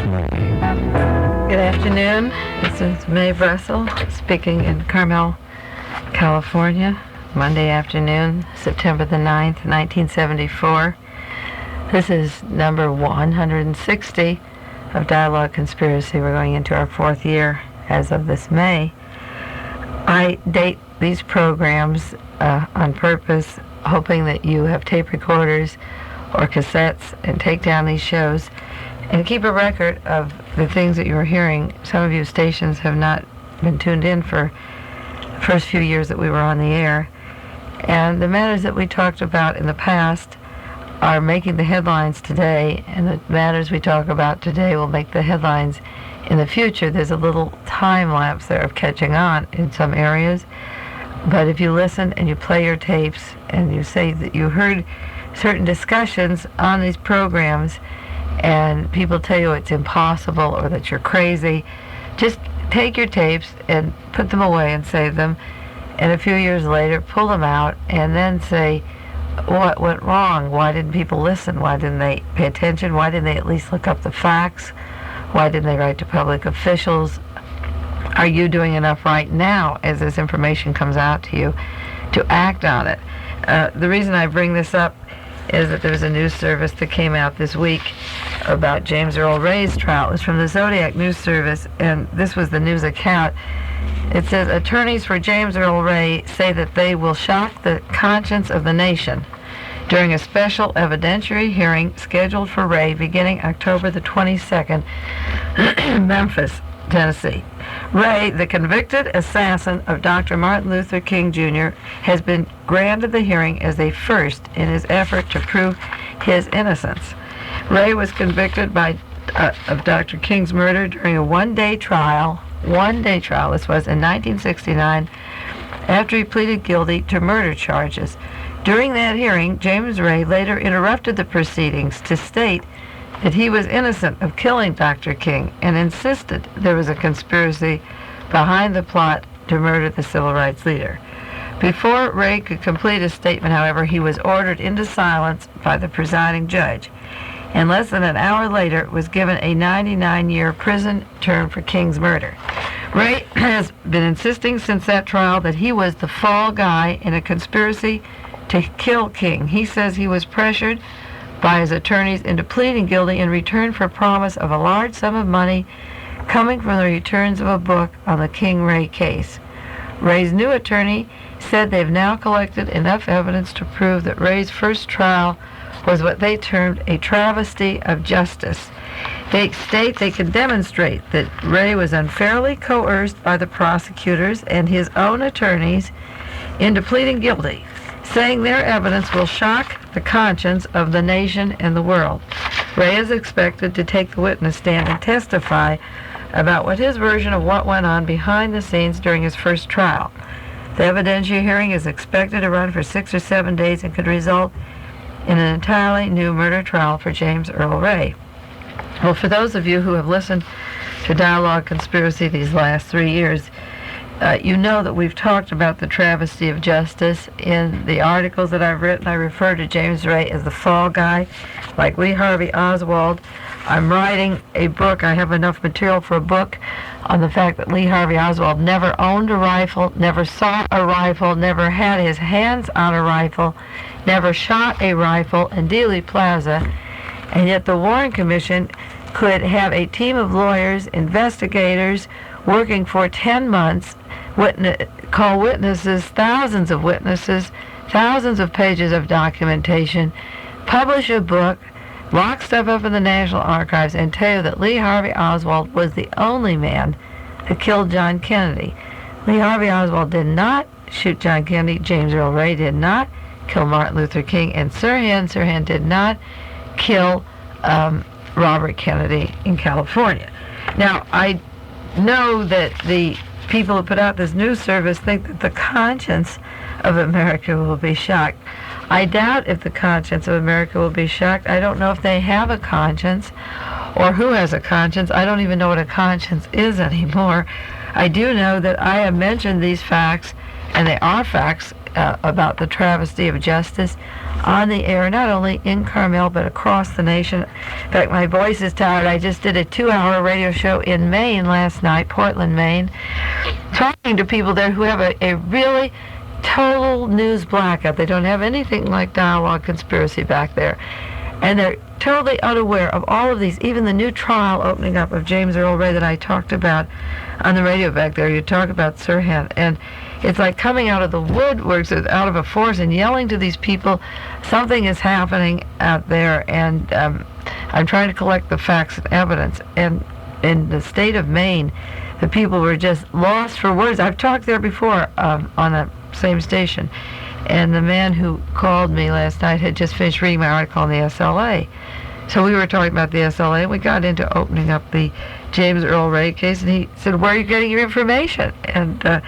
smoking. Good afternoon. This is Mae Brussell speaking in Carmel, California, Monday afternoon, September the 9th, 1974. This is number 160 of Dialogue Conspiracy. We're going into our fourth year as of this May. I date these programs on purpose, hoping that you have tape recorders or cassettes and take down these shows and keep a record of the things that you're hearing. Some of you stations have not been tuned in for the first few years that we were on the air. And the matters that we talked about in the past are making the headlines today, and the matters we talk about today will make the headlines in the future. There's a little time lapse there of catching on in some areas. But if you listen and you play your tapes and you say that you heard certain discussions on these programs and people tell you it's impossible or that you're crazy, just take your tapes and put them away and save them, and a few years later pull them out and then say, what went wrong? Why didn't people listen? Why didn't they pay attention? Why didn't they at least look up the facts? Why didn't they write to public officials? Are you doing enough right now as this information comes out to you to act on it? The reason I bring this up is that there was a news service that came out this week about James Earl Ray's trial. It was from the Zodiac News Service, and this was the news account. It says, attorneys for James Earl Ray say that they will shock the conscience of the nation during a special evidentiary hearing scheduled for Ray beginning October the 22nd in Memphis, Tennessee. Ray, the convicted assassin of Dr. Martin Luther King Jr., has been granted the hearing as a first in his effort to prove his innocence. Ray was convicted of Dr. King's murder during a one-day trial, this was in 1969, after he pleaded guilty to murder charges. During that hearing, James Ray later interrupted the proceedings to state that he was innocent of killing Dr. King and insisted there was a conspiracy behind the plot to murder the civil rights leader. Before Ray could complete his statement, however, he was ordered into silence by the presiding judge, and less than an hour later was given a 99-year prison term for King's murder. Ray has been insisting since that trial that he was the fall guy in a conspiracy to kill King. He says he was pressured by his attorneys into pleading guilty in return for promise of a large sum of money coming from the returns of a book on the King-Ray case. Ray's new attorney said they've now collected enough evidence to prove that Ray's first trial was what they termed a travesty of justice. They state they can demonstrate that Ray was unfairly coerced by the prosecutors and his own attorneys into pleading guilty, saying their evidence will shock the conscience of the nation and the world. Ray is expected to take the witness stand and testify about what his version of what went on behind the scenes during his first trial. The evidentiary hearing is expected to run for 6 or 7 days and could result in an entirely new murder trial for James Earl Ray. Well, for those of you who have listened to Dialogue Conspiracy these last 3 years, you know that we've talked about the travesty of justice. In the articles that I've written, I refer to James Ray as the fall guy, like Lee Harvey Oswald. I'm writing a book. I have enough material for a book on the fact that Lee Harvey Oswald never owned a rifle, never saw a rifle, never had his hands on a rifle, never shot a rifle in Dealey Plaza, and yet the Warren Commission could have a team of lawyers, investigators, working for 10 months, call witnesses, thousands of witnesses, thousands of pages of documentation, publish a book, lock stuff up in the National Archives, and tell you that Lee Harvey Oswald was the only man that killed John Kennedy. Lee Harvey Oswald did not shoot John Kennedy. James Earl Ray did not kill Martin Luther King. And Sirhan did not kill Robert Kennedy in California. Now, I know that the people who put out this news service think that the conscience of America will be shocked. I doubt if the conscience of America will be shocked. I don't know if they have a conscience or who has a conscience. I don't even know what a conscience is anymore. I do know that I have mentioned these facts, and they are facts about the travesty of justice on the air, not only in Carmel, but across the nation. In fact, my voice is tired. I just did a 2-hour radio show in Maine last night, Portland, Maine, talking to people there who have a really total news blackout. They don't have anything like dialogue conspiracy back there. And they're totally unaware of all of these, even the new trial opening up of James Earl Ray that I talked about on the radio back there. You talk about Sirhan, and it's like coming out of the woodworks, out of a forest, and yelling to these people, something is happening out there, and I'm trying to collect the facts and evidence. And in the state of Maine, the people were just lost for words. I've talked there before on the same station, and the man who called me last night had just finished reading my article on the SLA. So we were talking about the SLA, and we got into opening up the James Earl Ray case, and he said, "Where are you getting your information?" And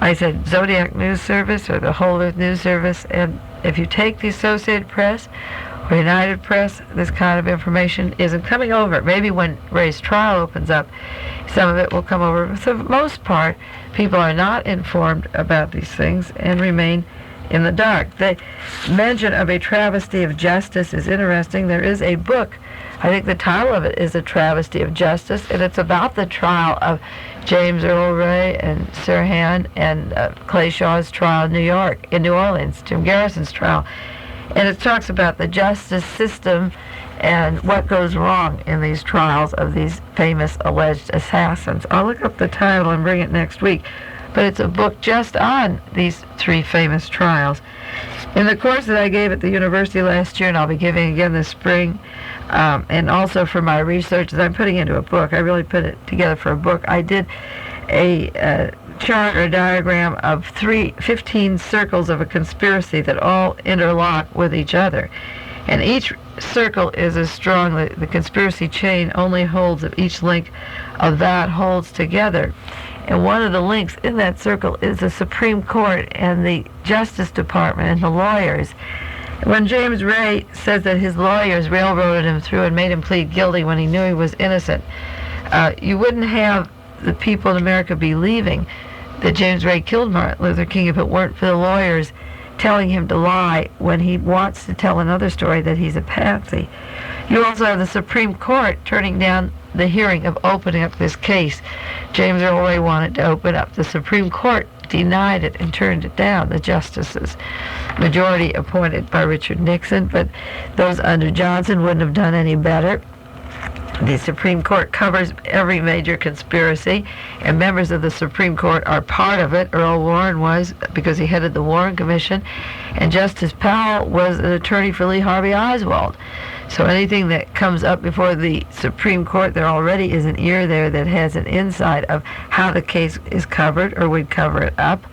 I said, Zodiac News Service or the Whole Earth News Service. And if you take the Associated Press or United Press, this kind of information isn't coming over. Maybe when Ray's trial opens up, some of it will come over. But for the most part, people are not informed about these things and remain in the dark. The mention of a travesty of justice is interesting. There is a book, I think the title of it is A Travesty of Justice, and it's about the trial of James Earl Ray and Sirhan and Clay Shaw's trial in New Orleans, Jim Garrison's trial. And it talks about the justice system and what goes wrong in these trials of these famous alleged assassins. I'll look up the title and bring it next week. But it's a book just on these 3 famous trials. In the course that I gave at the university last year, and I'll be giving again this spring, and also for my research that I'm putting into a book, I really put it together for a book, I did a chart or diagram of 15 circles of a conspiracy that all interlock with each other. And each circle is as strong, the conspiracy chain only holds if each link of that holds together. And one of the links in that circle is the Supreme Court and the Justice Department and the lawyers. When James Ray says that his lawyers railroaded him through and made him plead guilty when he knew he was innocent, you wouldn't have the people in America believing that James Ray killed Martin Luther King if it weren't for the lawyers telling him to lie when he wants to tell another story that he's a patsy. You also have the Supreme Court turning down the hearing of opening up this case. James Earl Ray wanted to open up. The Supreme Court denied it and turned it down, the justices. Majority appointed by Richard Nixon, but those under Johnson wouldn't have done any better. The Supreme Court covers every major conspiracy, and members of the Supreme Court are part of it. Earl Warren was, because he headed the Warren Commission, and Justice Powell was an attorney for Lee Harvey Oswald. So anything that comes up before the Supreme Court, there already is an ear there that has an insight of how the case is covered or would cover it up.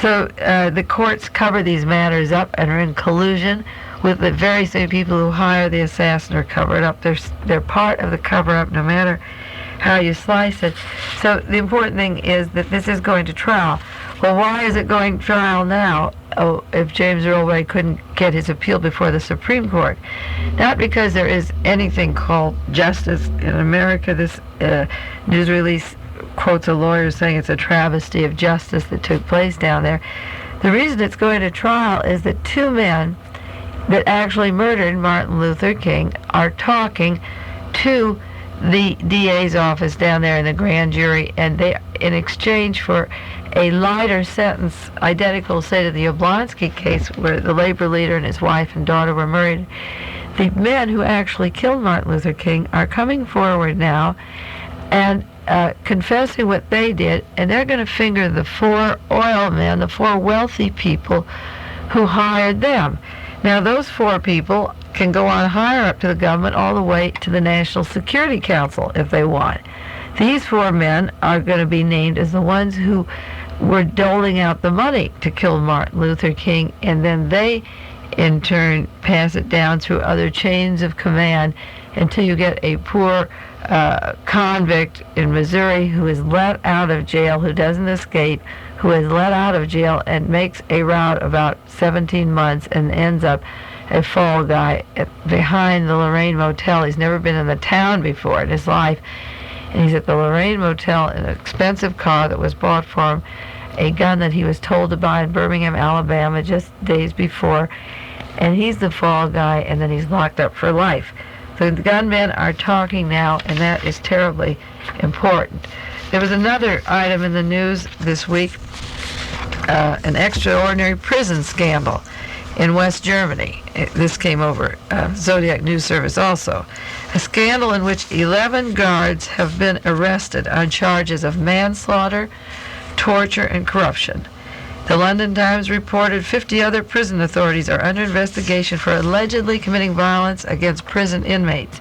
So the courts cover these matters up and are in collusion with the very same people who hire the assassin or cover it up. They're part of the cover-up no matter how you slice it. So the important thing is that this is going to trial. Well, why is it going to trial now? Oh, if James Earl Ray couldn't get his appeal before the Supreme Court. Not because there is anything called justice in America. This news release quotes a lawyer saying it's a travesty of justice that took place down there. The reason it's going to trial is that 2 men that actually murdered Martin Luther King are talking to the DA's office down there in the grand jury, and they, in exchange for a lighter sentence, identical, say, to the Oblonsky case where the labor leader and his wife and daughter were murdered, the men who actually killed Martin Luther King are coming forward now and confessing what they did, and they're going to finger the 4 oil men, the 4 wealthy people who hired them. Now, those 4 people can go on higher up to the government, all the way to the National Security Council if they want. These 4 men are going to be named as the ones who were doling out the money to kill Martin Luther King, and then they, in turn, pass it down through other chains of command until you get a poor convict in Missouri who is let out of jail, who doesn't escape, who is let out of jail and makes a route about 17 months and ends up a fall guy behind the Lorraine Motel. He's never been in the town before in his life, and he's at the Lorraine Motel in an expensive car that was bought for him, a gun that he was told to buy in Birmingham, Alabama just days before, and he's the fall guy, and then he's locked up for life. The gunmen are talking now, and that is terribly important. There was another item in the news this week, an extraordinary prison scandal in West Germany. This came over Zodiac News Service also. A scandal in which 11 guards have been arrested on charges of manslaughter, torture, and corruption. The London Times reported 50 other prison authorities are under investigation for allegedly committing violence against prison inmates.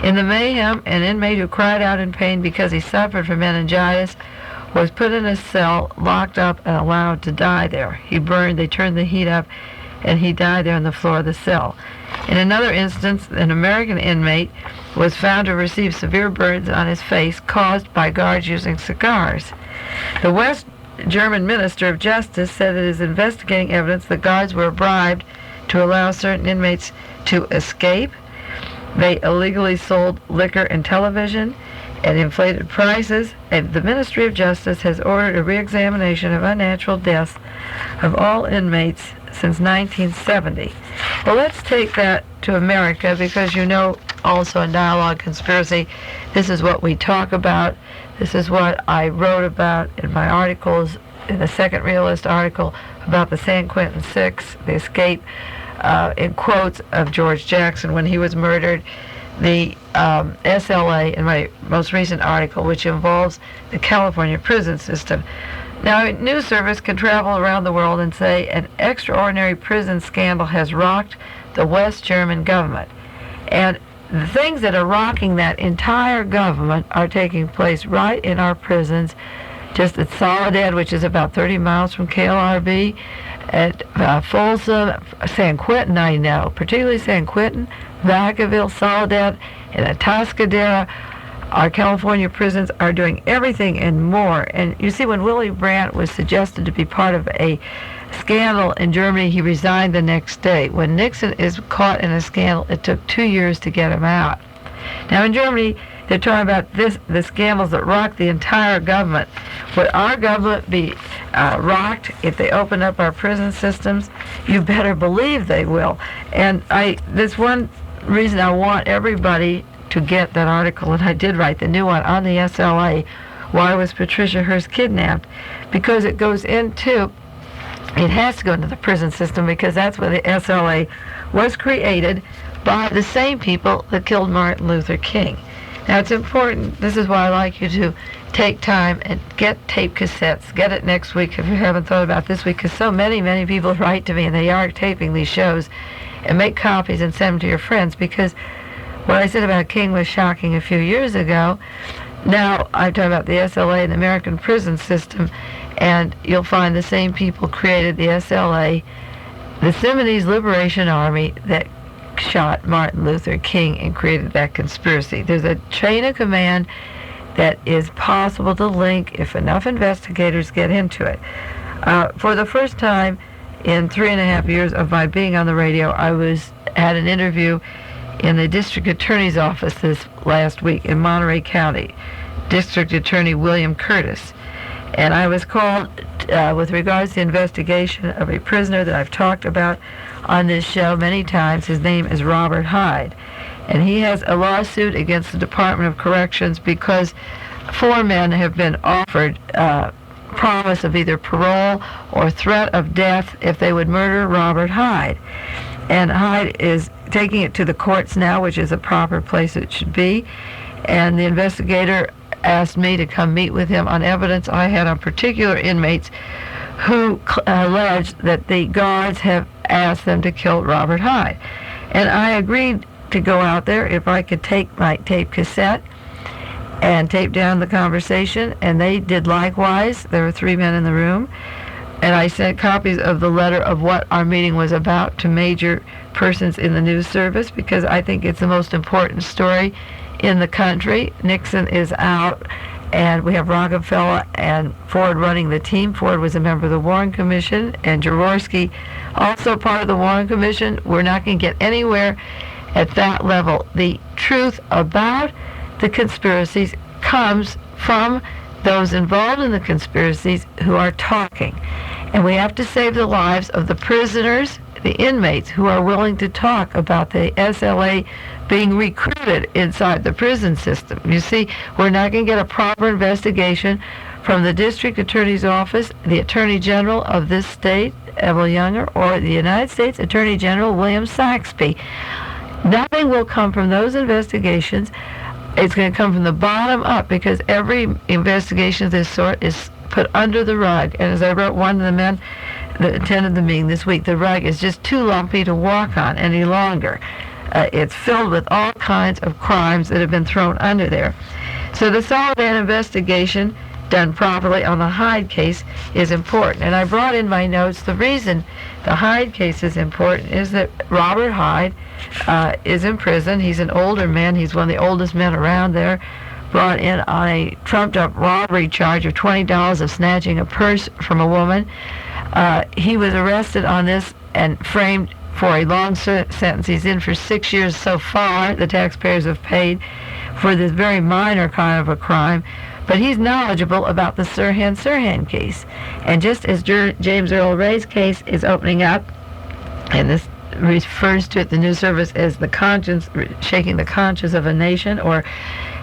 In the mayhem, an inmate who cried out in pain because he suffered from meningitis was put in a cell, locked up, and allowed to die there. He burned, they turned the heat up, and he died there on the floor of the cell. In another instance, an American inmate was found to receive severe burns on his face caused by guards using cigars. The West German Minister of Justice said it is investigating evidence the guards were bribed to allow certain inmates to escape. They illegally sold liquor and television at inflated prices, and the Ministry of Justice has ordered a re-examination of unnatural deaths of all inmates since 1970. Well, let's take that to America, because you know also in Dialogue Conspiracy, this is what we talk about. This is what I wrote about in my articles, in the Second Realist article about the San Quentin Six, the escape, in quotes, of George Jackson when he was murdered, the SLA in my most recent article, which involves the California prison system. Now, a news service can travel around the world and say an extraordinary prison scandal has rocked the West German government. And the things that are rocking that entire government are taking place right in our prisons, just at Soledad, which is about 30 miles from KLRB, at Folsom, San Quentin, I know, particularly San Quentin, Vacaville, Soledad, and Atascadero. Our California prisons are doing everything and more. And you see, when Willy Brandt was suggested to be part of a scandal in Germany, he resigned the next day. When Nixon is caught in a scandal, it took 2 years to get him out. Now in Germany, they're talking about the scandals that rock the entire government. Would our government be rocked if they open up our prison systems? You better believe they will. And this one reason I want everybody to get that article, and I did write the new one on the SLA, Why Was Patricia Hearst Kidnapped? Because it goes into, it has to go into the prison system, because that's where the SLA was created by the same people that killed Martin Luther King. Now it's important, this is why I like you to take time and get tape cassettes. Get it next week if you haven't thought about this week, because so many people write to me, and they are taping these shows, and make copies and send them to your friends, because what I said about King was shocking a few years ago. Now I'm talking about the SLA and the American prison system, and you'll find the same people created the SLA, the Simonese Liberation Army that shot Martin Luther King and created that conspiracy. There's a chain of command that is possible to link if enough investigators get into it. For the first time in 3.5 years of my being on the radio, I had an interview in the district attorney's office this last week in Monterey County, District Attorney William Curtis. And I was called with regards to the investigation of a prisoner that I've talked about on this show many times. His name is Robert Hyde. And he has a lawsuit against the Department of Corrections because 4 men have been offered promise of either parole or threat of death if they would murder Robert Hyde. And Hyde is taking it to the courts now, which is a proper place it should be. And the investigator asked me to come meet with him on evidence I had on particular inmates who alleged that the guards have asked them to kill Robert Hyde. And I agreed to go out there if I could take my tape cassette and tape down the conversation, and they did likewise. There were 3 men in the room, and I sent copies of the letter of what our meeting was about to major persons in the news service, because I think it's the most important story in the country. Nixon is out, and we have Rockefeller and Ford running the team. Ford was a member of the Warren Commission, and Jaworski, also part of the Warren Commission. We're not going to get anywhere at that level. The truth about the conspiracies comes from those involved in the conspiracies who are talking. And we have to save the lives of the prisoners. the inmates who are willing to talk about the SLA being recruited inside the prison system. You see, we're not going to get a proper investigation from the district attorney's office, the attorney general of this state, Evel Younger, or the United States Attorney General William Saxby. Nothing will come from those investigations. It's going to come from the bottom up, because every investigation of this sort is put under the rug. And as I wrote one of the men that attended the meeting this week, the rug is just too lumpy to walk on any longer. It's filled with all kinds of crimes that have been thrown under there. So the Sullivan investigation, done properly on the Hyde case, is important. And I brought in my notes, the reason the Hyde case is important is that Robert Hyde is in prison. He's an older man. He's one of the oldest men around there, brought in on a trumped-up robbery charge of $20 of snatching a purse from a woman. He was arrested on this and framed for a long sentence. He's in for 6 years so far. The taxpayers have paid for this very minor kind of a crime. But he's knowledgeable about the Sirhan case. And just as James Earl Ray's case is opening up, and this refers to it, the news service, as the conscience, shaking the conscience of a nation, or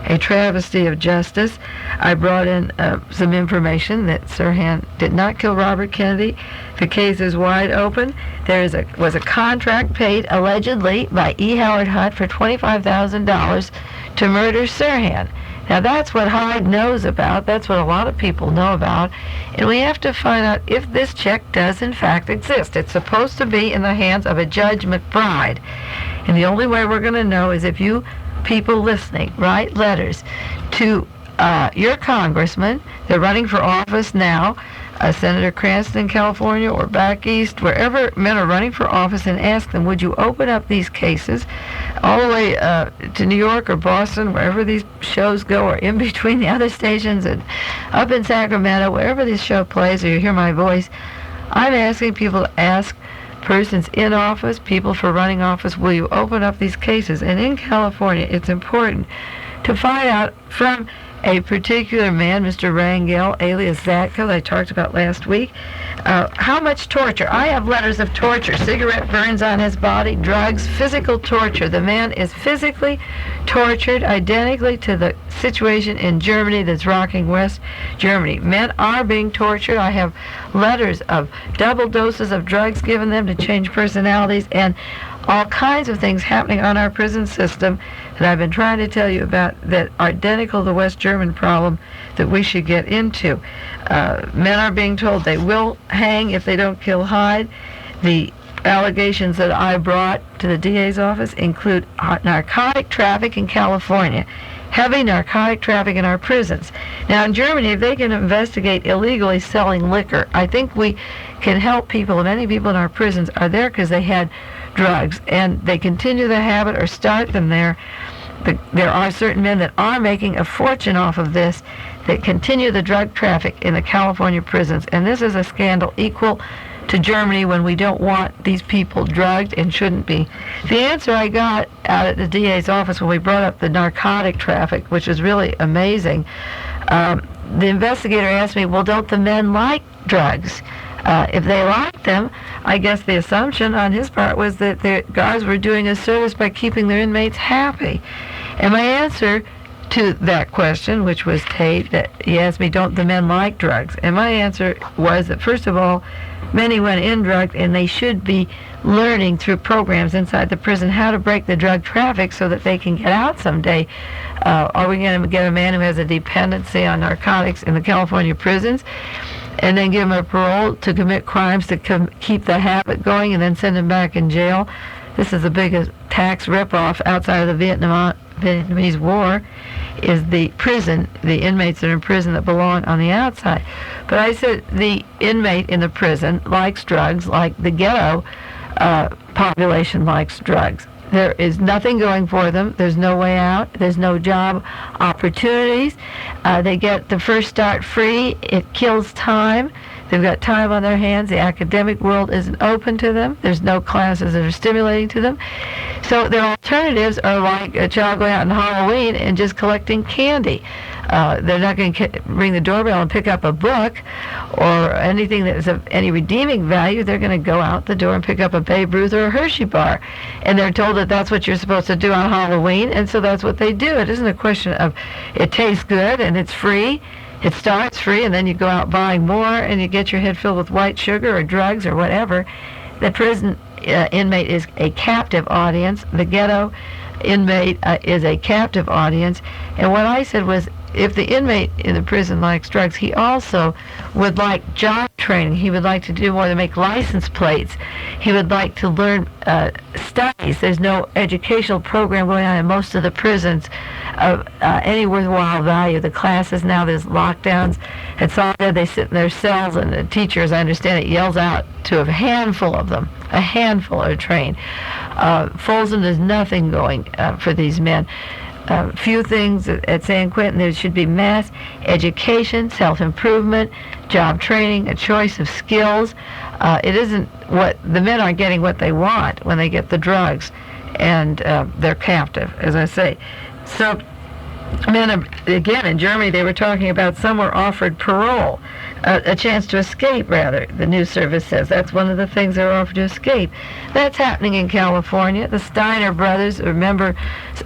a travesty of justice, I brought in some information that Sirhan did not kill Robert Kennedy. The case is wide open. There was a contract paid allegedly by E. Howard Hunt for $25,000 to murder Sirhan. Now that's what Hyde knows about. That's what a lot of people know about. And we have to find out if this check does in fact exist. It's supposed to be in the hands of a Judge McBride. And the only way we're going to know is if you people listening write letters to your congressman. They're running for office now, Senator Cranston in California or back east, wherever men are running for office, and ask them, would you open up these cases all the way to New York or Boston, wherever these shows go, or in between the other stations, and up in Sacramento, wherever this show plays, or you hear my voice. I'm asking people to ask persons in office, people for running office, will you open up these cases? And in California, it's important to find out from a particular man, Mr. Rangel, alias Zatka, that I talked about last week, how much torture. I have letters of torture, cigarette burns on his body, drugs, physical torture. The man is physically tortured, identically to the situation in Germany that's rocking West Germany. Men are being tortured. I have letters of double doses of drugs given them to change personalities, and all kinds of things happening on our prison system that I've been trying to tell you about that are identical to the West German problem that we should get into. Men are being told they will hang if they don't kill Hyde. The allegations that I brought to the DA's office include narcotic traffic in California, heavy narcotic traffic in our prisons. Now in Germany, if they can investigate illegally selling liquor, I think we can help people. Many people in our prisons are there because they had drugs, and they continue the habit or start them there. There are certain men that are making a fortune off of this, that continue the drug traffic in the California prisons, and this is a scandal equal to Germany when we don't want these people drugged and shouldn't be. The answer I got out at the DA's office when we brought up the narcotic traffic, which is really amazing, the investigator asked me, well, don't the men like drugs? If they liked them, I guess the assumption on his part was that the guards were doing a service by keeping their inmates happy. And my answer to that question, which was Tate, that he asked me, don't the men like drugs? And my answer was that, first of all, many went in drugged, and they should be learning through programs inside the prison how to break the drug traffic so that they can get out someday. Are we going to get a man who has a dependency on narcotics in the California prisons and then give him a parole to commit crimes to keep the habit going and then send him back in jail? This is the biggest tax ripoff outside of the Vietnamese War, is the prison, the inmates that are in prison that belong on the outside. But I said the inmate in the prison likes drugs like the ghetto population likes drugs. There is nothing going for them. There's no way out. There's no job opportunities. They get the first start free. It kills time. They've got time on their hands. The academic world isn't open to them. There's no classes that are stimulating to them. So their alternatives are like a child going out on Halloween and just collecting candy. They're not going to ring the doorbell and pick up a book or anything that is of any redeeming value. They're going to go out the door and pick up a Babe Ruth or a Hershey bar. And they're told that that's what you're supposed to do on Halloween, and so that's what they do. It isn't a question of it tastes good and it's free. It starts free, and then you go out buying more, and you get your head filled with white sugar or drugs or whatever. The prison inmate is a captive audience. The ghetto inmate is a captive audience. And what I said was, if the inmate in the prison likes drugs, he also would like job training. He would like to do more than make license plates. He would like to learn studies. There's no educational program going on in most of the prisons of any worthwhile value. The classes now, there's lockdowns. At Soledad, they sit in their cells, and the teacher, as I understand it, yells out to a handful of them. A handful are trained. Folsom, there's nothing going for these men. Few things at San Quentin. There should be mass education, self-improvement, job training, a choice of skills. It isn't what the men aren't getting what they want when they get the drugs, and they're captive, as I say. So men, again, in Germany, they were talking about some were offered parole, a chance to escape, rather, the news service says. That's one of the things they're offered to escape. That's happening in California. The Steiner brothers are members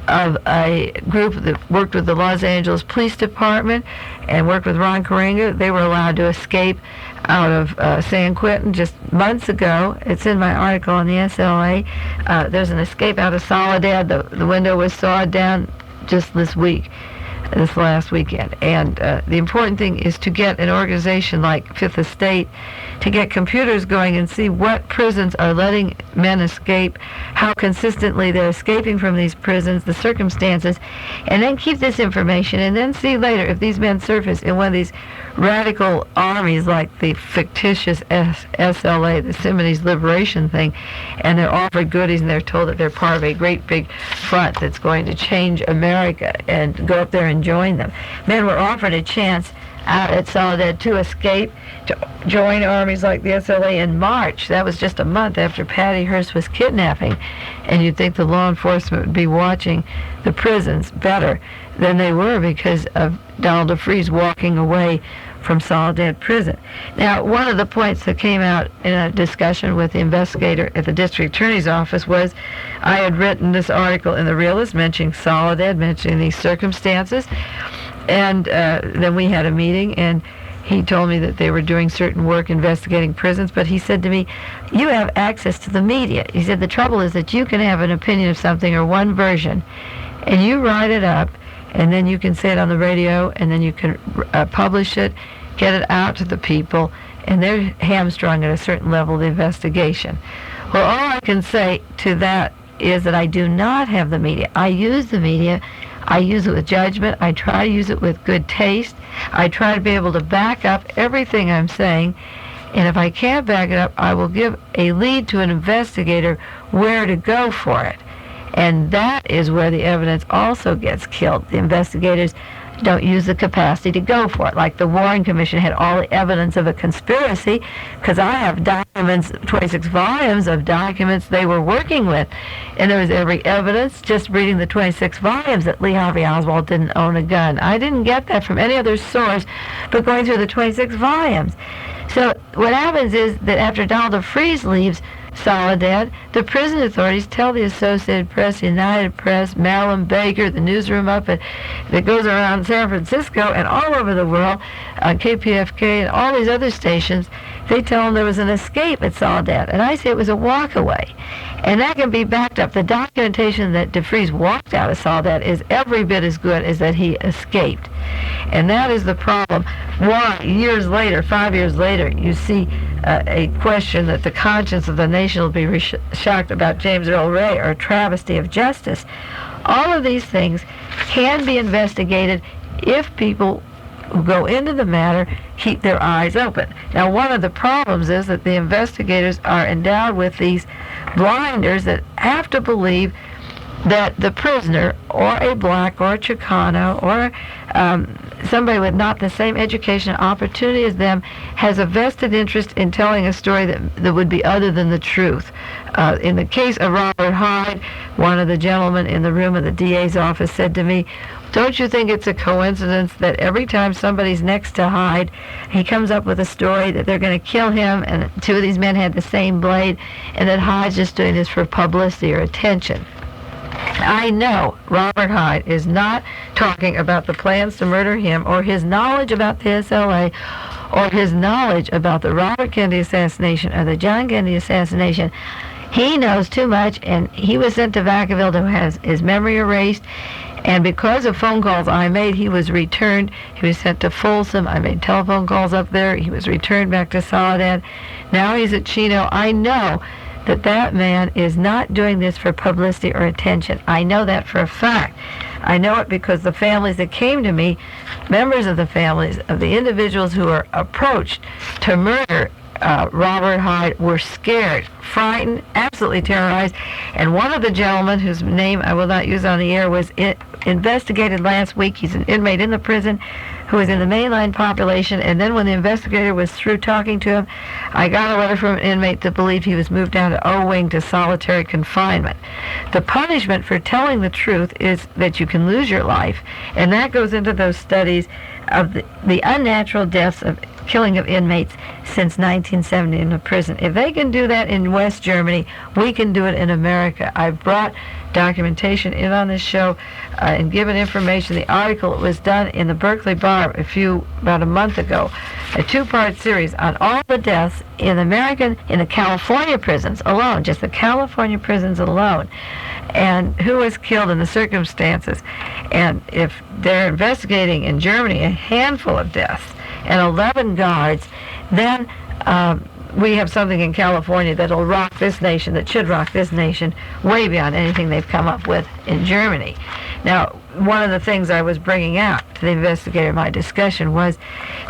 of a group that worked with the Los Angeles Police Department and worked with Ron Karenga. They were allowed to escape out of San Quentin just months ago. It's in my article on the SLA. There's an escape out of Soledad. The window was sawed down just this last weekend. And the important thing is to get an organization like Fifth Estate to get computers going and see what prisons are letting men escape, how consistently they're escaping from these prisons, the circumstances, and then keep this information and then see later if these men surface in one of these radical armies like the fictitious SLA, the Simonese Liberation thing, and they're offered goodies and they're told that they're part of a great big front that's going to change America, and go up there and join them. Men were offered a chance out at Soledad to escape, to join armies like the SLA in March. That was just a month after Patty Hearst was kidnapping, and you'd think the law enforcement would be watching the prisons better than they were because of Donald DeFreeze walking away from Soledad Prison. Now, one of the points that came out in a discussion with the investigator at the district attorney's office was I had written this article in the Realist mentioning Soledad, mentioning these circumstances, and then we had a meeting, and he told me that they were doing certain work investigating prisons, but he said to me, you have access to the media. He said, the trouble is that you can have an opinion of something or one version, and you write it up, and then you can say it on the radio, and then you can publish it, get it out to the people, and they're hamstrung at a certain level of the investigation. Well, all I can say to that is that I do not have the media. I use the media. I use it with judgment. I try to use it with good taste. I try to be able to back up everything I'm saying, and if I can't back it up, I will give a lead to an investigator where to go for it. And that is where the evidence also gets killed. The investigators don't use the capacity to go for it. Like the Warren Commission had all the evidence of a conspiracy, because I have documents, 26 volumes of documents they were working with. And there was every evidence, just reading the 26 volumes, that Lee Harvey Oswald didn't own a gun. I didn't get that from any other source but going through the 26 volumes. So what happens is that after Donald DeFreeze leaves Soledad, the prison authorities tell the Associated Press, United Press, Marilyn Baker, the newsroom up that goes around San Francisco and all over the world, KPFK and all these other stations, they tell them there was an escape at Soledad. And I say it was a walkaway. And that can be backed up. The documentation that DeFreeze walked out of Soledad is every bit as good as that he escaped. And that is the problem. Why, years later, 5 years later, you see a question that the conscience of the nation will be shocked about James Earl Ray, or a travesty of justice. All of these things can be investigated if people who go into the matter keep their eyes open. Now, one of the problems is that the investigators are endowed with these blinders that have to believe that the prisoner, or a black, or a Chicano, or somebody with not the same education and opportunity as them, has a vested interest in telling a story that would be other than the truth. In the case of Robert Hyde, one of the gentlemen in the room of the DA's office said to me, "Don't you think it's a coincidence that every time somebody's next to Hyde, he comes up with a story that they're going to kill him, and two of these men had the same blade, and that Hyde's just doing this for publicity or attention?" I know Robert Hyde is not talking about the plans to murder him, or his knowledge about the SLA, or his knowledge about the Robert Kennedy assassination or the John Kennedy assassination. He knows too much, and he was sent to Vacaville to have his memory erased. And because of phone calls I made, he was returned. He was sent to Folsom. I made telephone calls up there. He was returned back to Soledad. Now he's at Chino. I know that man is not doing this for publicity or attention. I know that for a fact. I know it because the families that came to me, members of the families of the individuals who were approached to murder Robert Hyde, were scared, frightened, absolutely terrorized. And one of the gentlemen, whose name I will not use on the air, was investigated last week. He's an inmate in the prison who was in the mainline population, and then when the investigator was through talking to him, I got a letter from an inmate that believed he was moved down to O Wing to solitary confinement. The punishment for telling the truth is that you can lose your life, and that goes into those studies of the unnatural deaths of killing of inmates since 1970 in the prison. If they can do that in West Germany, we can do it in America. I've brought documentation in on this show and given information. The article was done in the Berkeley Bar about a month ago, a two-part series on all the deaths in the California prisons alone, just the California prisons alone, and who was killed and the circumstances. And if they're investigating in Germany a handful of deaths and 11 guards, then we have something in California that'll rock this nation, that should rock this nation way beyond anything they've come up with in Germany. Now, one of the things I was bringing out to the investigator in my discussion was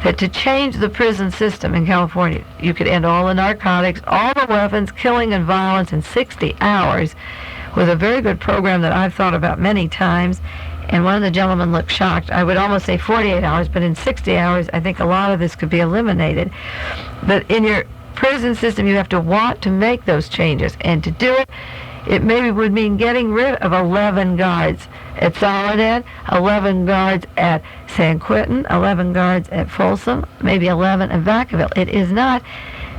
that to change the prison system in California, you could end all the narcotics, all the weapons, killing and violence in 60 hours with a very good program that I've thought about many times. And one of the gentlemen looked shocked. I would almost say 48 hours, but in 60 hours, I think a lot of this could be eliminated. But in your prison system, you have to want to make those changes. And to do it, it maybe would mean getting rid of 11 guards at Soledad, 11 guards at San Quentin, 11 guards at Folsom, maybe 11 at Vacaville. It is not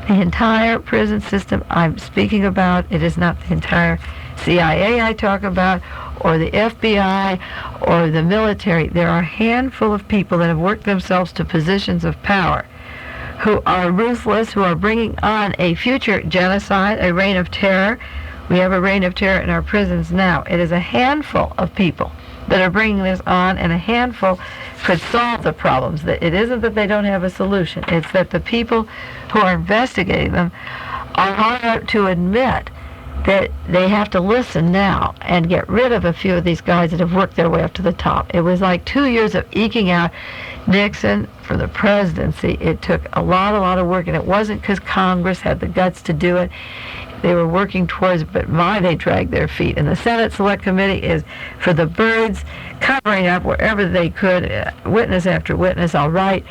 the entire prison system I'm speaking about. It is not the entire CIA I talk about, or the FBI, or the military. There are a handful of people that have worked themselves to positions of power, who are ruthless, who are bringing on a future genocide, a reign of terror. We have a reign of terror in our prisons now. It is a handful of people that are bringing this on, and a handful could solve the problems. It isn't that they don't have a solution. It's that the people who are investigating them are hard to admit that they have to listen now and get rid of a few of these guys that have worked their way up to the top. It was like 2 years of eking out Nixon for the presidency. It took a lot of work, and it wasn't because Congress had the guts to do it. They were working towards it, but they dragged their feet. And the Senate Select Committee is for the birds, covering up wherever they could, witness after witness. I'll write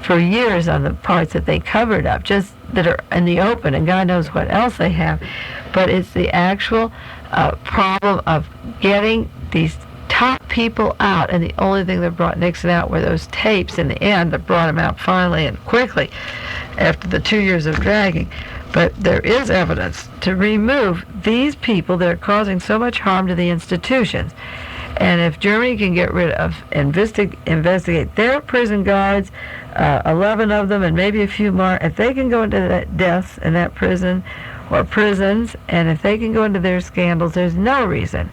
for years on the parts that they covered up, just that are in the open, and God knows what else they have. But it's the actual problem of getting these top people out, and the only thing that brought Nixon out were those tapes in the end that brought him out finally and quickly after the 2 years of dragging. But there is evidence to remove these people that are causing so much harm to the institutions. And if Germany can get rid of, investigate their prison guards, 11 of them and maybe a few more, if they can go into that deaths in that prison or prisons, and if they can go into their scandals, there's no reason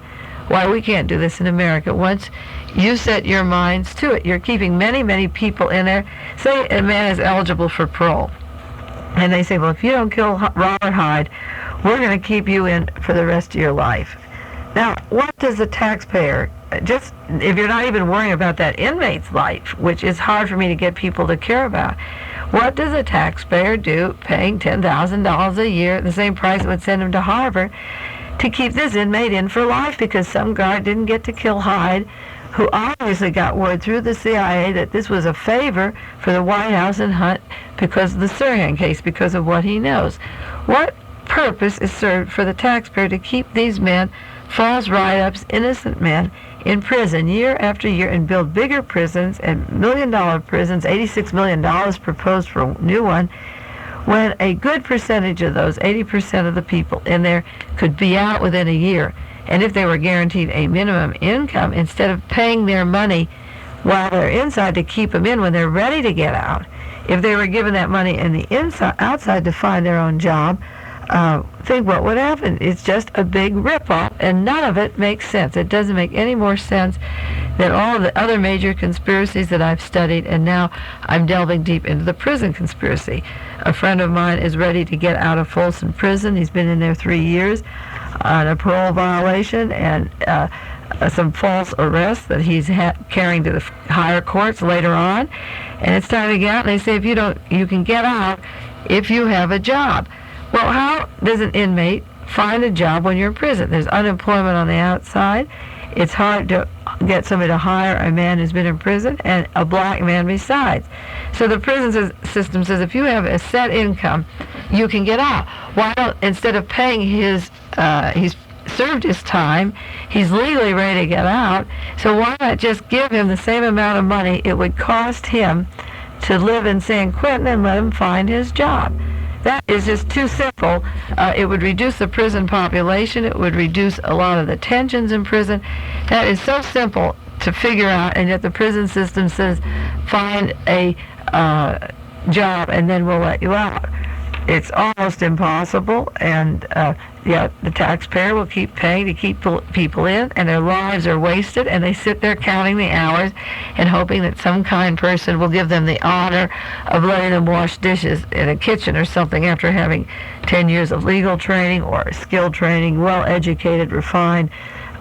why we can't do this in America. Once you set your minds to it, you're keeping many people in there. Say a man is eligible for parole, and they say, well, if you don't kill Robert Hyde, we're going to keep you in for the rest of your life. Now, what does the taxpayer, just if you're not even worrying about that inmate's life, which is hard for me to get people to care about, what does a taxpayer do paying $10,000 a year, the same price it would send him to Harvard, to keep this inmate in for life because some guard didn't get to kill Hyde, who obviously got word through the CIA that this was a favor for the White House and Hunt because of the Sirhan case, because of what he knows. What purpose is served for the taxpayer to keep these men, false write-ups, innocent men, in prison year after year and build bigger prisons and million-dollar prisons, $86 million proposed for a new one, when a good percentage of those, 80% of the people in there, could be out within a year? And if they were guaranteed a minimum income, instead of paying their money while they're inside to keep them in when they're ready to get out, if they were given that money in the inside, outside to find their own job, think what would happen. It's just a big ripoff, and none of it makes sense. It doesn't make any more sense than all of the other major conspiracies that I've studied, and now I'm delving deep into the prison conspiracy. A friend of mine is ready to get out of Folsom Prison. He's been in there 3 years on a parole violation and some false arrests that he's carrying to the higher courts later on. And it's time to get out, and they say if you don't, you can get out if you have a job. Well, how does an inmate find a job when you're in prison? There's unemployment on the outside. It's hard to get somebody to hire a man who's been in prison and a black man besides. So the prison system says if you have a set income, you can get out. Why don't, instead of paying his, he's served his time, he's legally ready to get out, so why not just give him the same amount of money it would cost him to live in San Quentin and let him find his job? That is just too simple. It would reduce the prison population. It would reduce a lot of the tensions in prison. That is so simple to figure out, and yet the prison system says, find a job and then we'll let you out. It's almost impossible, and yet the taxpayer will keep paying to keep people in, and their lives are wasted, and they sit there counting the hours and hoping that some kind person will give them the honor of letting them wash dishes in a kitchen or something after having 10 years of legal training or skill training, well-educated, refined,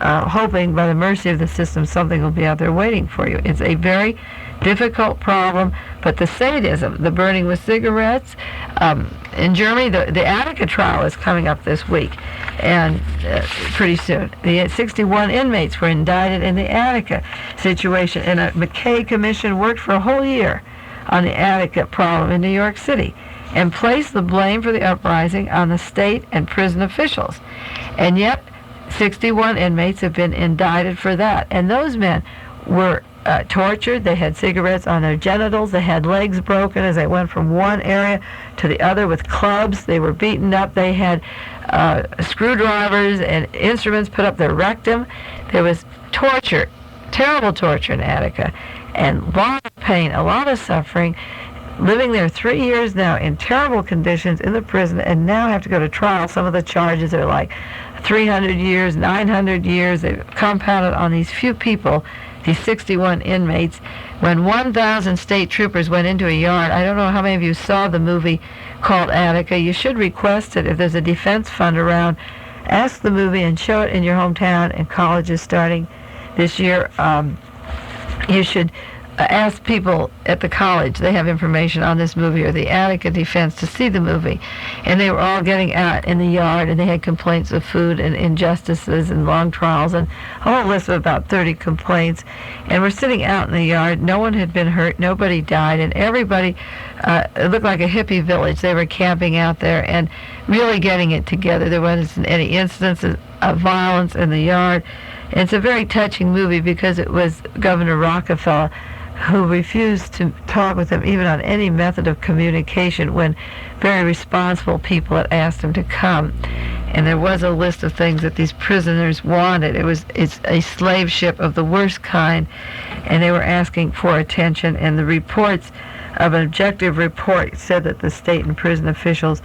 hoping by the mercy of the system something will be out there waiting for you. It's a very difficult problem, but the sadism, the burning with cigarettes, in Germany, the Attica trial is coming up this week, and pretty soon. The 61 inmates were indicted in the Attica situation, and a McKay commission worked for a whole year on the Attica problem in New York City and placed the blame for the uprising on the state and prison officials. And yet, 61 inmates have been indicted for that, and those men were tortured. They had cigarettes on their genitals. They had legs broken as they went from one area to the other with clubs. They were beaten up. They had screwdrivers and instruments put up their rectum. There was torture, terrible torture in Attica, and a lot of pain, a lot of suffering, living there 3 years now in terrible conditions in the prison, and now have to go to trial. Some of the charges are like 300 years, 900 years. They've compounded on these few people, these 61 inmates. When 1,000 state troopers went into a yard, I don't know how many of you saw the movie called Attica. You should request it if there's a defense fund around. Ask the movie and show it in your hometown, and colleges starting this year. You should ask people at the college, they have information on this movie, or the Attica defense, to see the movie. And they were all getting out in the yard, and they had complaints of food and injustices and long trials, and a whole list of about 30 complaints. And we're sitting out in the yard. No one had been hurt. Nobody died. And everybody, it looked like a hippie village. They were camping out there and really getting it together. There wasn't any instances of violence in the yard. And it's a very touching movie because it was Governor Rockefeller who refused to talk with them even on any method of communication when very responsible people had asked him to come. And there was a list of things that these prisoners wanted. It's a slave ship of the worst kind, and they were asking for attention. And the reports of an objective report said that the state and prison officials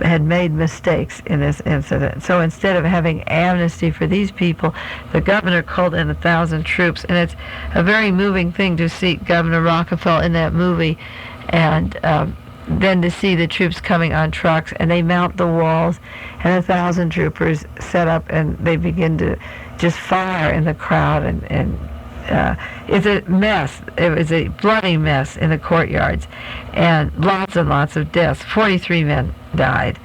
had made mistakes in this incident. So instead of having amnesty for these people, the governor called in 1,000 troops, and it's a very moving thing to see Governor Rockefeller in that movie, and then to see the troops coming on trucks, and they mount the walls, and 1,000 troopers set up, and they begin to just fire in the crowd, and it's a mess. It was a bloody mess in the courtyards, and lots of deaths. 43 men died,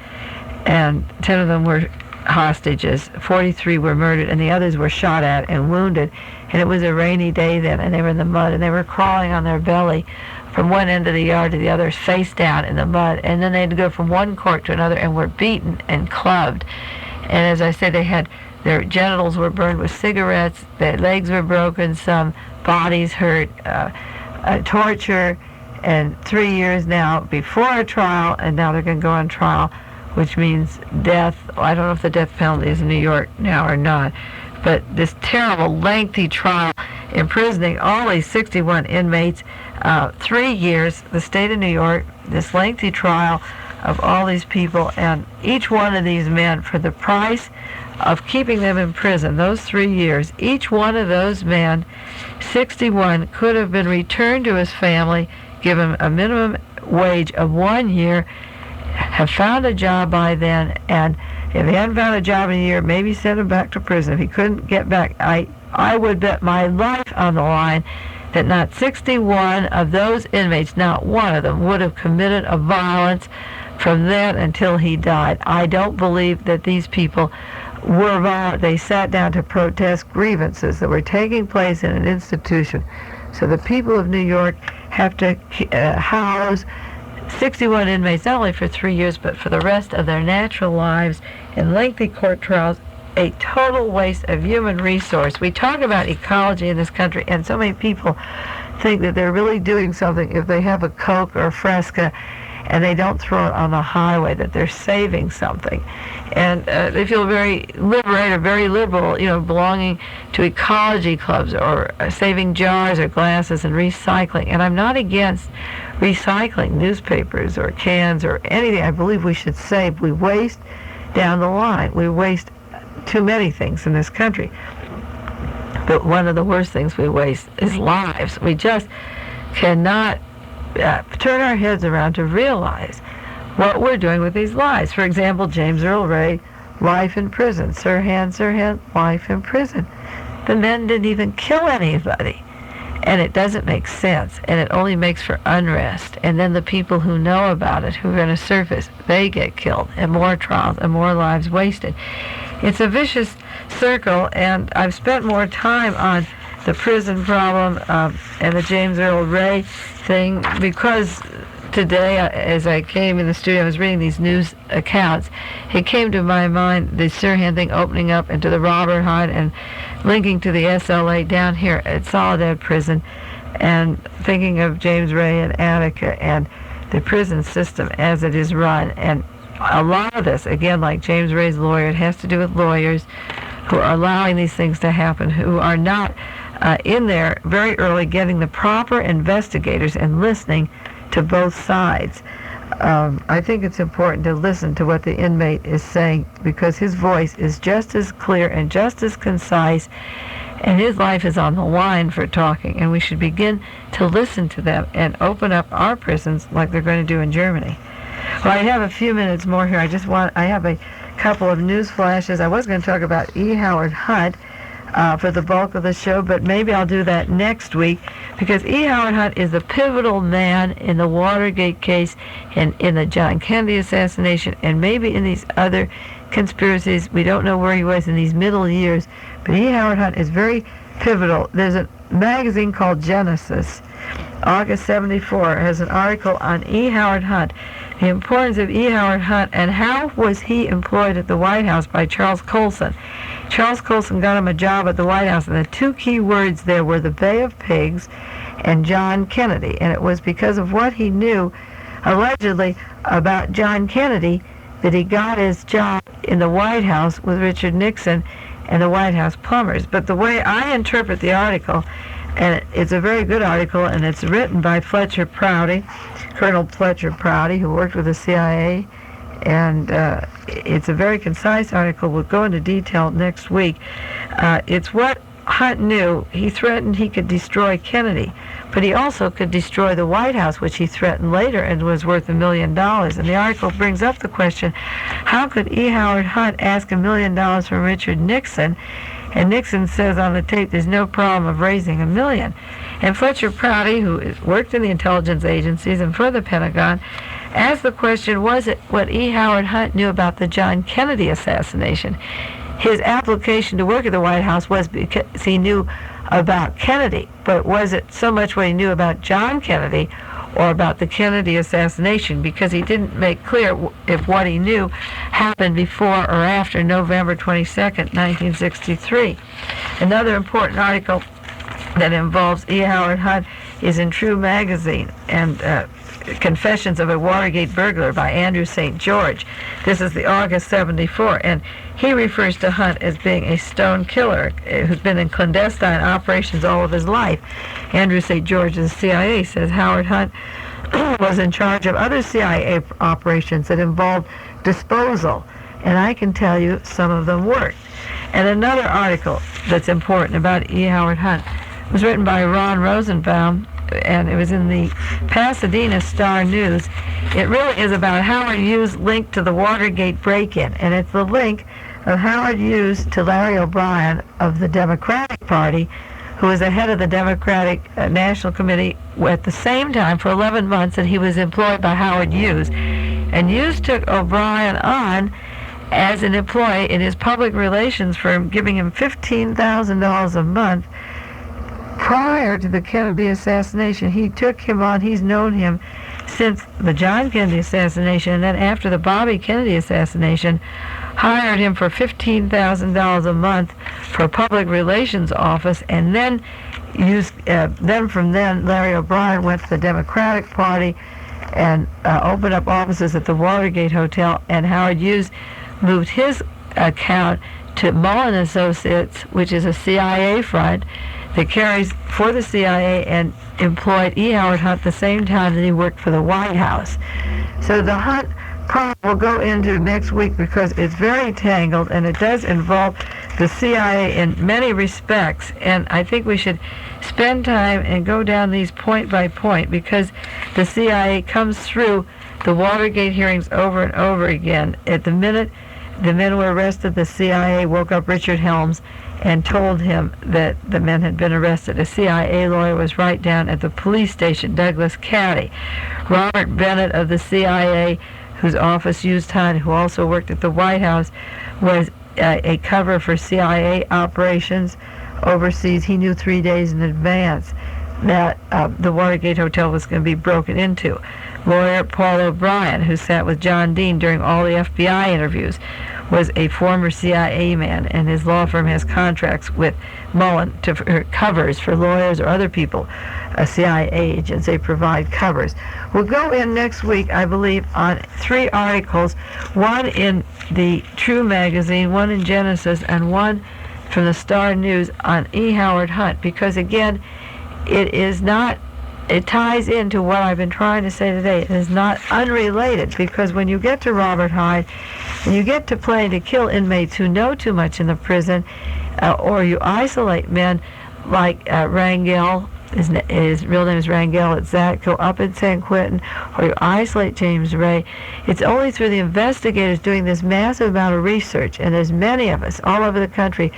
and 10 of them were hostages. 43 were murdered, and the others were shot at and wounded. And it was a rainy day then, and they were in the mud, and they were crawling on their belly from one end of the yard to the other, face down in the mud. And then they had to go from one court to another and were beaten and clubbed. And as I said, their genitals were burned with cigarettes, their legs were broken, some bodies hurt, torture, and 3 years now before a trial, and now they're going to go on trial, which means death. I don't know if the death penalty is in New York now or not, but this terrible, lengthy trial, imprisoning all these 61 inmates, 3 years, the state of New York, this lengthy trial of all these people, and each one of these men, for the price of keeping them in prison those 3 years, each one of those men, 61, could have been returned to his family, given a minimum wage of 1 year, have found a job by then, and if he hadn't found a job in a year, maybe send him back to prison. If he couldn't get back, I would bet my life on the line that not 61 of those inmates, not one of them, would have committed a violence from then until he died. I don't believe that these people were violent. They sat down to protest grievances that were taking place in an institution. So the people of New York have to house 61 inmates, not only for 3 years, but for the rest of their natural lives in lengthy court trials, a total waste of human resource. We talk about ecology in this country, and so many people think that they're really doing something if they have a Coke or a Fresca and they don't throw it on the highway, that they're saving something. And they feel very liberated, very liberal, belonging to ecology clubs or saving jars or glasses and recycling. And I'm not against recycling newspapers or cans or anything. I believe we should save. We waste down the line. We waste too many things in this country. But one of the worst things we waste is lives. We just cannot turn our heads around to realize what we're doing with these lives. For example, James Earl Ray, life in prison. Sirhan, life in prison. The men didn't even kill anybody. And it doesn't make sense. And it only makes for unrest. And then the people who know about it, who are going to surface, they get killed. And more trials and more lives wasted. It's a vicious circle, and I've spent more time on the prison problem and the James Earl Ray thing because today, as I came in the studio, I was reading these news accounts. It came to my mind, the Sirhan thing opening up into the Robert Hunt and linking to the SLA down here at Soledad Prison, and thinking of James Ray and Attica and the prison system as it is run. And a lot of this, again, like James Ray's lawyer, it has to do with lawyers who are allowing these things to happen, who are not in there very early getting the proper investigators and listening to both sides. I think it's important to listen to what the inmate is saying because his voice is just as clear and just as concise, and his life is on the line for talking, and we should begin to listen to them and open up our prisons like they're going to do in Germany. Well, I have a few minutes more here. I have a couple of news flashes. I was going to talk about E. Howard Hunt for the bulk of the show, but maybe I'll do that next week because E. Howard Hunt is the pivotal man in the Watergate case and in the John Kennedy assassination and maybe in these other conspiracies. We don't know where he was in these middle years, but E. Howard Hunt is very pivotal. There's a magazine called Genesis, August 74, has an article on E. Howard Hunt, the importance of E. Howard Hunt, and how was he employed at the White House by Charles Colson. Charles Colson got him a job at the White House, and the two key words there were the Bay of Pigs and John Kennedy, and it was because of what he knew, allegedly, about John Kennedy that he got his job in the White House with Richard Nixon and the White House plumbers. But the way I interpret the article, and it's a very good article, and it's written by Fletcher Prouty, Colonel Fletcher Prouty, who worked with the CIA, and it's a very concise article. We'll go into detail next week. It's what Hunt knew. He threatened he could destroy Kennedy, but he also could destroy the White House, which he threatened later and was worth $1 million. And the article brings up the question, how could E. Howard Hunt ask $1 million from Richard Nixon? And Nixon says on the tape there's no problem of raising $1 million. And Fletcher Prouty, who worked in the intelligence agencies and for the Pentagon, asked the question, was it what E. Howard Hunt knew about the John Kennedy assassination? His application to work at the White House was because he knew about Kennedy, but was it so much what he knew about John Kennedy or about the Kennedy assassination? Because he didn't make clear if what he knew happened before or after November 22nd, 1963. Another important article that involves E. Howard Hunt is in True Magazine, and Confessions of a Watergate Burglar by Andrew St. George. This is the August 74, and he refers to Hunt as being a stone killer who's been in clandestine operations all of his life. Andrew St. George of the CIA says Howard Hunt was in charge of other CIA operations that involved disposal, and I can tell you some of them worked. And another article that's important about E. Howard Hunt was written by Ron Rosenbaum, and it was in the Pasadena Star News. It really is about Howard Hughes' link to the Watergate break-in, and it's the link of Howard Hughes to Larry O'Brien of the Democratic Party, who was the head of the Democratic National Committee at the same time for 11 months that he was employed by Howard Hughes. And Hughes took O'Brien on as an employee in his public relations firm, giving him $15,000 a month. Prior to the Kennedy assassination, he took him on. He's known him since the John Kennedy assassination, and then after the Bobby Kennedy assassination, hired him for $15,000 a month for a public relations office, and then from then Larry O'Brien went to the Democratic Party and opened up offices at the Watergate Hotel, and Howard Hughes moved his account to Mullen Associates, which is a CIA front that carries for the CIA, and employed E. Howard Hunt the same time that he worked for the White House. So the Hunt problem we'll go into next week because it's very tangled and it does involve the CIA in many respects, and I think we should spend time and go down these point by point because the CIA comes through the Watergate hearings over and over again. At the minute the men were arrested, the CIA woke up Richard Helms and told him that the men had been arrested. A CIA lawyer was right down at the police station, Douglas County. Robert Bennett of the CIA, whose office used Hunt, who also worked at the White House, was a cover for CIA operations overseas. He knew 3 days in advance that the Watergate Hotel was going to be broken into. Lawyer Paul O'Brien, who sat with John Dean during all the FBI interviews, was a former CIA man, and his law firm has contracts with Mullen for covers for lawyers or other people, CIA agents. They provide covers. We'll go in next week, I believe, on 3 articles, one in the True Magazine, one in Genesis, and one from the Star News on E. Howard Hunt, because again, it ties into what I've been trying to say today. It is not unrelated, because when you get to Robert Hyde and you get to planning to kill inmates who know too much in the prison, or you isolate men like Rangel, his real name is Rangel at Zatko up in San Quentin, or you isolate James Ray, it's only through the investigators doing this massive amount of research, and there's many of us all over the country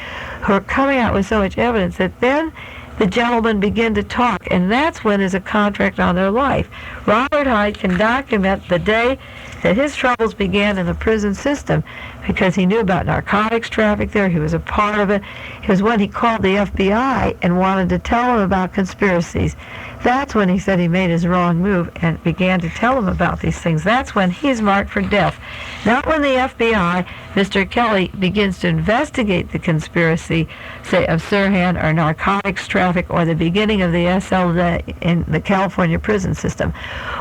who are coming out with so much evidence that then the gentlemen begin to talk, and that's when there's a contract on their life. Robert Hyde can document the day that his troubles began in the prison system because he knew about narcotics traffic there. He was a part of it. It was when he called the FBI and wanted to tell them about conspiracies. That's when he said he made his wrong move and began to tell them about these things. That's when he's marked for death. Not when the FBI, Mr. Kelly, begins to investigate the conspiracy, say, of Sirhan or narcotics traffic or the beginning of the SLA in the California prison system.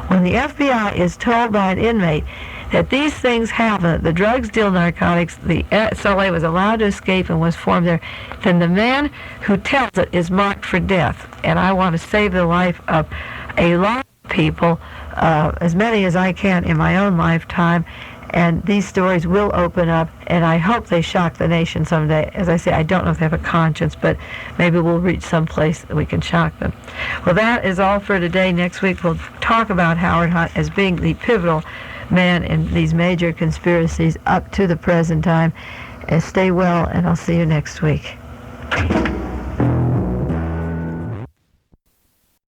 When the FBI is told by an inmate that these things happen, the drugs deal narcotics, the SLA was allowed to escape and was formed there, then the man who tells it is marked for death. And I want to save the life of a lot of people, as many as I can in my own lifetime, and these stories will open up, and I hope they shock the nation someday. As I say, I don't know if they have a conscience, but maybe we'll reach some place that we can shock them. Well, that is all for today. Next week we'll talk about Howard Hunt as being the pivotal man in these major conspiracies up to the present time. Stay well, and I'll see you next week.